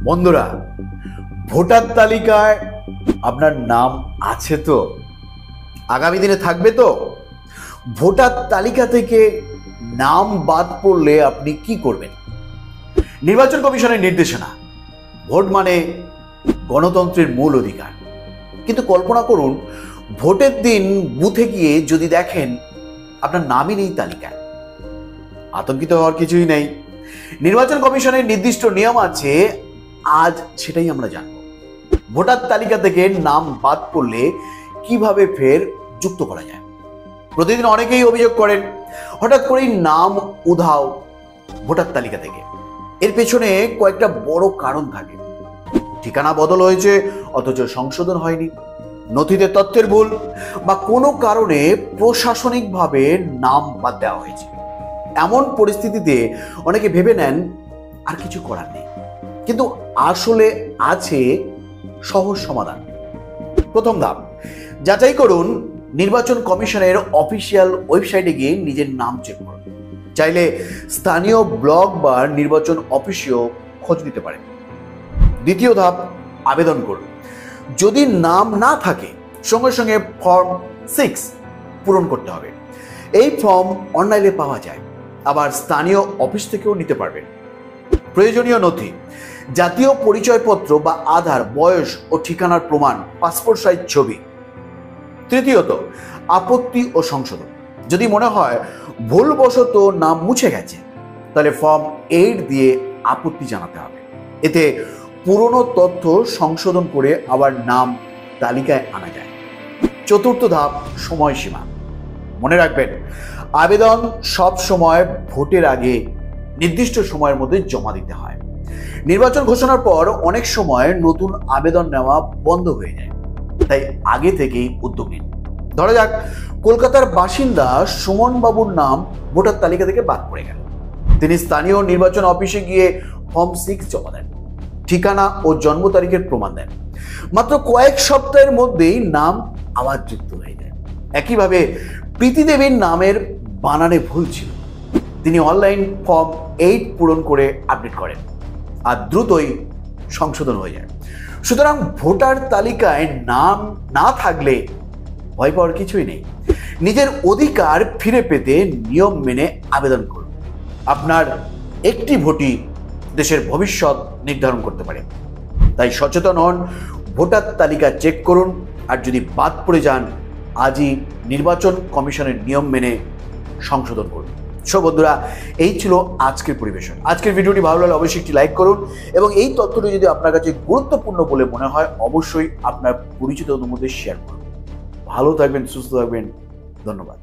বন্ধুরা, ভোটার তালিকায় আপনার নাম আছে তো? আগামী দিনে থাকবে তো? ভোটার তালিকা থেকে নাম বাদ পড়লে আপনি কি করবেন? নির্বাচন কমিশনের নির্দেশনা, ভোট মানে গণতন্ত্রের মূল অধিকার। কিন্তু কল্পনা করুন, ভোটের দিন বুথে গিয়ে যদি দেখেন আপনার নামই নেই তালিকায়। আতঙ্কিত হওয়ার কিছুই নেই। নির্বাচন কমিশনের নির্দিষ্ট নিয়ম আছে, আজ সেটাই আমরা জানব। ভোটার তালিকা থেকে নাম বাদ পড়লে কিভাবে ফের যুক্ত করা যায়। প্রতিদিন অনেকেই অভিযোগ করেন হঠাৎ করেই নাম উধাও ভোটার তালিকা থেকে। এর পেছনে কয়েকটা বড় কারণ থাকে। ঠিকানা বদল হয়েছে অথচ সংশোধন হয়নি, নথিতে তথ্যের ভুল, বা কোনো কারণে প্রশাসনিকভাবে নাম বাদ দেওয়া হয়েছে। এমন পরিস্থিতিতে অনেকে ভেবে নেন আর কিছু করার নেই, কিন্তু আসলে আছে সহজ সমাধান। প্রথম ধাপ, যাচাই করুন নির্বাচন কমিশনের অফিসিয়াল ওয়েবসাইটে গিয়ে নিজের নাম চেক করুন। চাইলে স্থানীয় ব্লক বা নির্বাচন অফিসেও খোঁজ নিতে পারেন। দ্বিতীয় ধাপ, আবেদন করুন। যদি নাম না থাকে সঙ্গে সঙ্গে ফর্ম 6 পূরণ করতে হবে। এই ফর্ম অনলাইনে পাওয়া যায়, আবার স্থানীয় অফিস থেকেও নিতে পারবেন। প্রয়োজনীয় নথি, জাতীয় পরিচয়পত্র বা আধার, বয়স ও ঠিকানার প্রমাণ, পাসপোর্ট সাইজ ছবি। তৃতীয়ত, আপত্তি ও সংশোধন। যদি মনে হয় ভুলবশত নাম মুছে গেছে, তাহলে ফর্ম 8 দিয়ে আপত্তি জানাতে হবে। এতে পুরনো তথ্য সংশোধন করে আবার নাম তালিকায় আনা যায়। চতুর্থ ধাপ, সময়সীমা। মনে রাখবেন, আবেদন সব সময় ভোটের আগে নির্দিষ্ট সময়ের মধ্যে জমা দিতে হয়। নির্বাচন ঘোষণার পর অনেক সময় নতুন আবেদন নেওয়া বন্ধ হয়ে যায়, তাই আগে থেকেই উদ্যোগ নিন। ধরা যাক কলকাতার বাসিন্দা সুমন বাবুর নাম ভোটার তালিকা থেকে বাদ পড়ে গেল। তিনি স্থানীয় নির্বাচন অফিসে গিয়ে ফর্ম 6 জমা দেন, ঠিকানা ও জন্ম তারিখের প্রমাণ দেন। মাত্র কয়েক সপ্তাহের মধ্যেই নাম আবার যুক্ত হয়ে যায়। একইভাবে প্রীতি দেবীর নামের বানানে ভুল ছিল, তিনি অনলাইন ফর্ম 8 পূরণ করে আপডেট করেন, আর দ্রুতই সংশোধন হয়ে যায়। সুতরাং ভোটার তালিকায় নাম না থাকলে ভয় পাওয়ার কিছুই নেই। নিজের অধিকার ফিরে পেতে নিয়ম মেনে আবেদন করুন। আপনার একটি ভোটই দেশের ভবিষ্যৎ নির্ধারণ করতে পারে। তাই সচেতন হন, ভোটার তালিকা চেক করুন, আর যদি বাদ পড়ে যান আজই নির্বাচন কমিশনের নিয়ম মেনে সংশোধন করুন। সো বন্ধুরা, এই ছিল আজকের পরিবেশন। আজকের ভিডিওটি ভালো লাগলে অবশ্যই একটি লাইক করুন, এবং এই তথ্যটি যদি আপনার কাছে গুরুত্বপূর্ণ বলে মনে হয় অবশ্যই আপনার পরিচিতদের মধ্যে শেয়ার করুন। ভালো থাকবেন, সুস্থ থাকবেন। ধন্যবাদ।